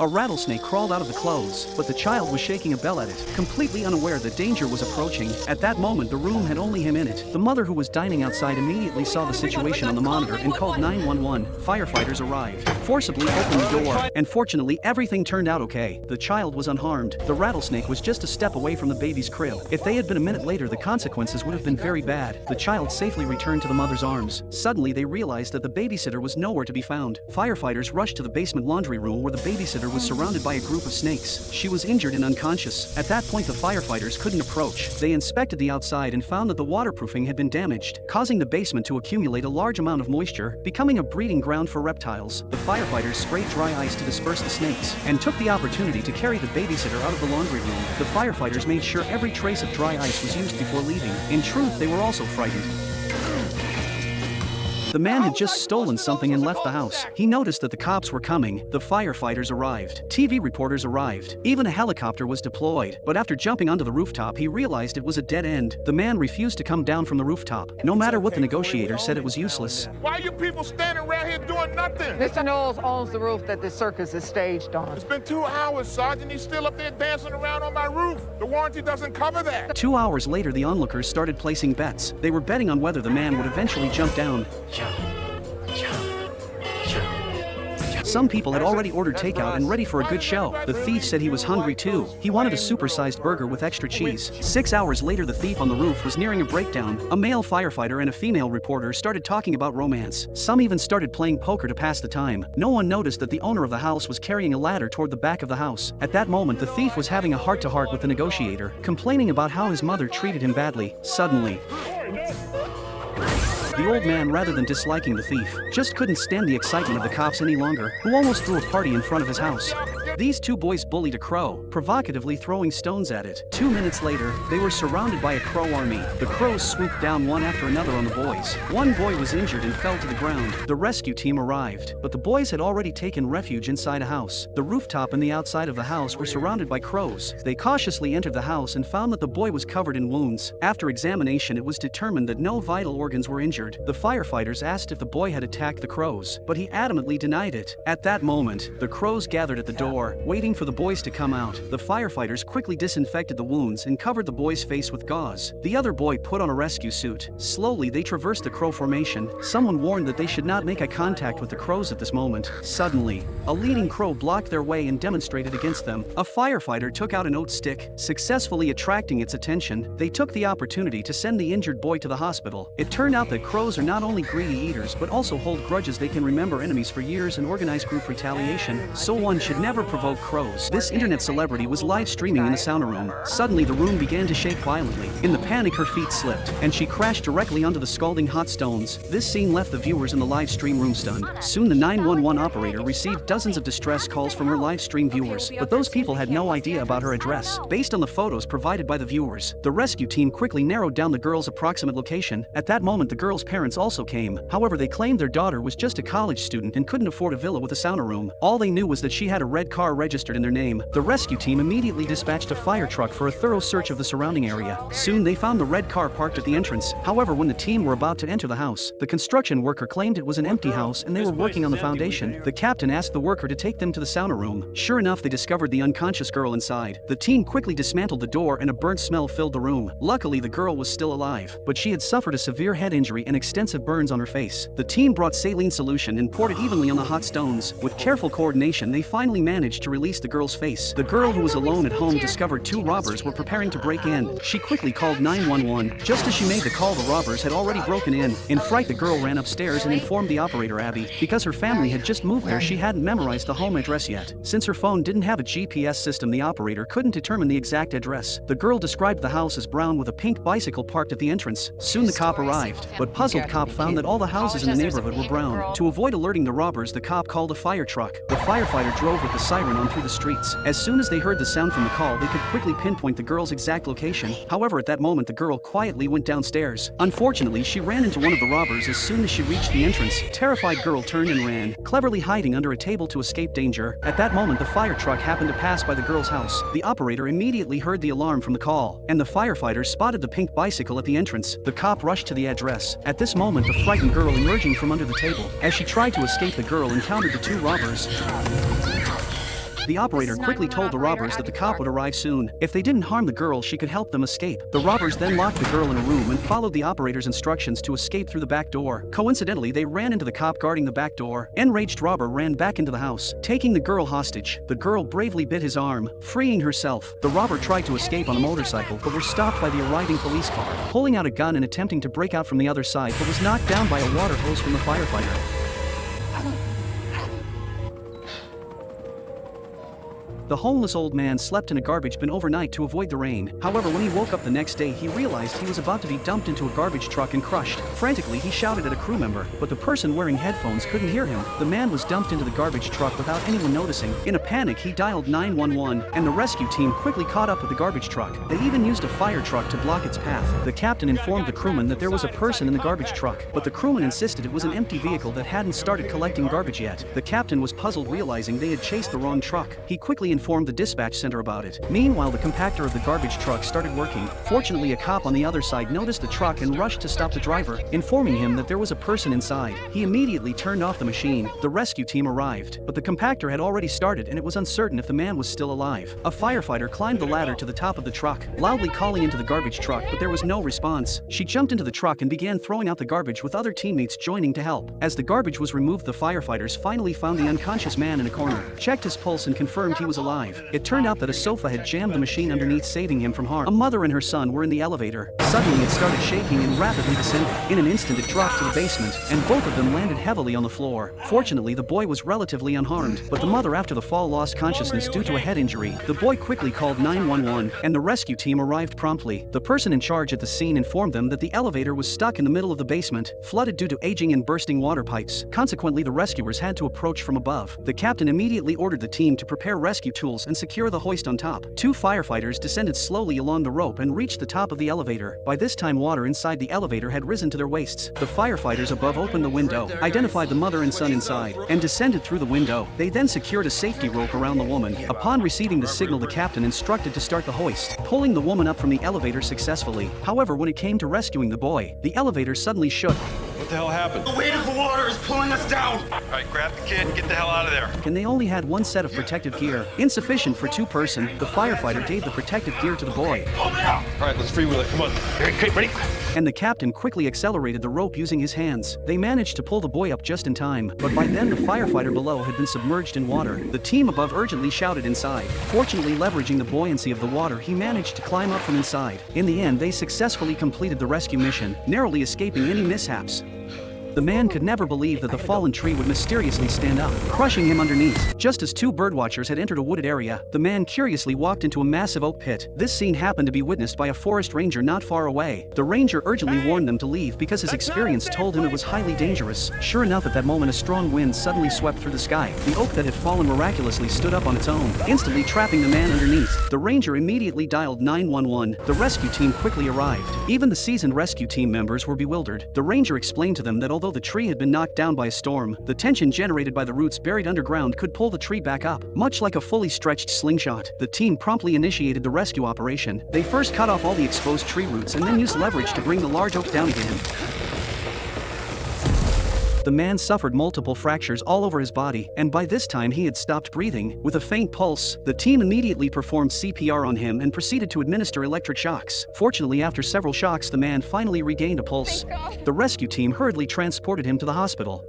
A rattlesnake crawled out of the clothes, but the child was shaking a bell at it, completely unaware that danger was approaching. At that moment, the room had only him in it. The mother who was dining outside immediately saw the situation on the monitor and called 911. Firefighters arrived, forcibly opened the door, and fortunately everything turned out okay. The child was unharmed. The rattlesnake was just a step away from the baby's crib. If they had been a minute later, the consequences would have been very bad. The child safely returned to the mother's arms. Suddenly, they realized that the babysitter was nowhere to be found. Firefighters rushed to the basement laundry room where the babysitter was surrounded by a group of snakes. She was injured and unconscious. At that point, the firefighters couldn't approach. They inspected the outside and found that the waterproofing had been damaged, causing the basement to accumulate a large amount of moisture, becoming a breeding ground for reptiles. The firefighters sprayed dry ice to disperse the snakes and took the opportunity to carry the babysitter out of the laundry room. The firefighters made sure every trace of dry ice was used before leaving. In truth, they were also frightened. The man had just stolen something and left the house. He noticed that the cops were coming. The firefighters arrived. TV reporters arrived. Even a helicopter was deployed. But after jumping onto the rooftop, he realized it was a dead end. The man refused to come down from the rooftop. No matter what the negotiator said, it was useless. Why are you people standing around here doing nothing? Mr. Knowles owns the roof that this circus is staged on. It's been 2 hours, Sergeant. He's still up there dancing around on my roof. The warranty doesn't cover that. 2 hours later, the onlookers started placing bets. They were betting on whether the man would eventually jump down. Some people had already ordered takeout and ready for a good show. The thief said he was hungry too. He wanted a supersized burger with extra cheese. 6 hours later, the thief on the roof was nearing a breakdown. A male firefighter and a female reporter started talking about romance. Some even started playing poker to pass the time. No one noticed that the owner of the house was carrying a ladder toward the back of the house. At that moment, the thief was having a heart-to-heart with the negotiator, complaining about how his mother treated him badly. Suddenly, the old man, rather than disliking the thief, just couldn't stand the excitement of the cops any longer, who almost threw a party in front of his house. These two boys bullied a crow, provocatively throwing stones at it. 2 minutes later, they were surrounded by a crow army. The crows swooped down one after another on the boys. One boy was injured and fell to the ground. The rescue team arrived, but the boys had already taken refuge inside a house. The rooftop and the outside of the house were surrounded by crows. They cautiously entered the house and found that the boy was covered in wounds. After examination, it was determined that no vital organs were injured. The firefighters asked if the boy had attacked the crows, but he adamantly denied it. At that moment, the crows gathered at the door, waiting for the boys to come out. The firefighters quickly disinfected the wounds and covered the boy's face with gauze. The other boy put on a rescue suit. Slowly, they traversed the crow formation. Someone warned that they should not make eye contact with the crows at this moment. Suddenly, a leading crow blocked their way and demonstrated against them. A firefighter took out an oat stick, successfully attracting its attention. They took the opportunity to send the injured boy to the hospital. It turned out that crows are not only greedy eaters but also hold grudges. They can remember enemies for years and organize group retaliation, so one should never provoke crows. This internet celebrity was live streaming in the sauna room. Suddenly, the room began to shake violently. In the panic, her feet slipped, and she crashed directly onto the scalding hot stones. This scene left the viewers in the live stream room stunned. Soon, the 911 operator received dozens of distress calls from her live stream viewers, but those people had no idea about her address. Based on the photos provided by the viewers, the rescue team quickly narrowed down the girl's approximate location. At that moment, the girl's parents also came. However, they claimed their daughter was just a college student and couldn't afford a villa with a sauna room. All they knew was that she had a red car registered in their name. The rescue team immediately dispatched a fire truck for a thorough search of the surrounding area. Soon, they found the red car parked at the entrance. However, when the team were about to enter the house, the construction worker claimed it was an empty house and they were working on the foundation. The captain asked the worker to take them to the sauna room. Sure enough, they discovered the unconscious girl inside. The team quickly dismantled the door and a burnt smell filled the room. Luckily, the girl was still alive, but she had suffered a severe head injury and extensive burns on her face. The team brought saline solution and poured it evenly on the hot stones. With careful coordination, they finally managed to release the girl's face. The girl, who was alone at home, discovered two robbers were preparing to break in. She quickly called 911. Just as she made the call, the robbers had already broken in. In fright, the girl ran upstairs and informed the operator, Abby. Because her family had just moved there, she hadn't memorized the home address yet. Since her phone didn't have a GPS system, the operator couldn't determine the exact address. The girl described the house as brown with a pink bicycle parked at the entrance. Soon the cop arrived, but puzzled cop found that all the houses in the neighborhood were brown. To avoid alerting the robbers, the cop called a fire truck. The firefighter drove with the siren on through the streets. As soon as they heard the sound from the call, they could quickly pinpoint the girl's exact location. However, at that moment, the girl quietly went downstairs. Unfortunately, she ran into one of the robbers as soon as she reached the entrance. Terrified girl turned and ran, cleverly hiding under a table to escape danger. At that moment, the fire truck happened to pass by the girl's house. The operator immediately heard the alarm from the call, and the firefighters spotted the pink bicycle at the entrance. The cop rushed to the address. At this moment, the frightened girl emerging from under the table. As she tried to escape, the girl encountered the two robbers. The operator quickly told the robbers that the cop would arrive soon. If they didn't harm the girl, she could help them escape. The robbers then locked the girl in a room and followed the operator's instructions to escape through the back door. Coincidentally, they ran into the cop guarding the back door. Enraged robber ran back into the house, taking the girl hostage. The girl bravely bit his arm, freeing herself. The robber tried to escape on a motorcycle but was stopped by the arriving police car, pulling out a gun and attempting to break out from the other side but was knocked down by a water hose from the firefighter. The homeless old man slept in a garbage bin overnight to avoid the rain. However, when he woke up the next day, he realized he was about to be dumped into a garbage truck and crushed. Frantically, he shouted at a crew member, but the person wearing headphones couldn't hear him. The man was dumped into the garbage truck without anyone noticing. In a panic, he dialed 911, and the rescue team quickly caught up with the garbage truck. They even used a fire truck to block its path. The captain informed the crewman that there was a person in the garbage truck, but the crewman insisted it was an empty vehicle that hadn't started collecting garbage yet. The captain was puzzled, realizing they had chased the wrong truck. He quickly informed the dispatch center about it. Meanwhile, the compactor of the garbage truck started working. Fortunately, a cop on the other side noticed the truck and rushed to stop the driver, informing him that there was a person inside. He immediately turned off the machine. The rescue team arrived, but the compactor had already started and it was uncertain if the man was still alive. A firefighter climbed the ladder to the top of the truck, loudly calling into the garbage truck, but there was no response. She jumped into the truck and began throwing out the garbage, with other teammates joining to help. As the garbage was removed, the firefighters finally found the unconscious man in a corner, checked his pulse and confirmed he was alive. It turned out that a sofa had jammed the machine underneath, saving him from harm. A mother and her son were in the elevator. Suddenly, it started shaking and rapidly descended. In an instant, it dropped to the basement, and both of them landed heavily on the floor. Fortunately, the boy was relatively unharmed, but the mother, after the fall, lost consciousness due to a head injury. The boy quickly called 911, and the rescue team arrived promptly. The person in charge at the scene informed them that the elevator was stuck in the middle of the basement, flooded due to aging and bursting water pipes. Consequently, the rescuers had to approach from above. The captain immediately ordered the team to prepare rescue tools and secure the hoist on top. Two firefighters descended slowly along the rope and reached the top of the elevator. By this time, water inside the elevator had risen to their waists. The firefighters above opened the window, identified the mother and son inside, and descended through the window. They then secured a safety rope around the woman. Upon receiving the signal, the captain instructed to start the hoist, pulling the woman up from the elevator successfully. However, when it came to rescuing the boy, the elevator suddenly shook. What the hell happened? The weight of the water is pulling us down! All right, grab the kid and get the hell out of there. And they only had one set of protective gear, insufficient for two-person. The firefighter gave the protective gear to the boy. All right, let's freewheel it. Come on. Okay, ready? And the captain quickly accelerated the rope using his hands. They managed to pull the boy up just in time, but by then the firefighter below had been submerged in water. The team above urgently shouted inside. Fortunately, leveraging the buoyancy of the water, he managed to climb up from inside. In the end, they successfully completed the rescue mission, narrowly escaping any mishaps. The man could never believe that the fallen tree would mysteriously stand up, crushing him underneath. Just as two birdwatchers had entered a wooded area, the man curiously walked into a massive oak pit. This scene happened to be witnessed by a forest ranger not far away. The ranger urgently warned them to leave because his experience told him it was highly dangerous. Sure enough, at that moment, a strong wind suddenly swept through the sky. The oak that had fallen miraculously stood up on its own, instantly trapping the man underneath. The ranger immediately dialed 911. The rescue team quickly arrived. Even the seasoned rescue team members were bewildered. The ranger explained to them that although the tree had been knocked down by a storm, the tension generated by the roots buried underground could pull the tree back up, much like a fully stretched slingshot. The team promptly initiated the rescue operation. They first cut off all the exposed tree roots and then used leverage to bring the large oak down again. The man suffered multiple fractures all over his body, and by this time he had stopped breathing. With a faint pulse, the team immediately performed CPR on him and proceeded to administer electric shocks. Fortunately, after several shocks, the man finally regained a pulse. The rescue team hurriedly transported him to the hospital.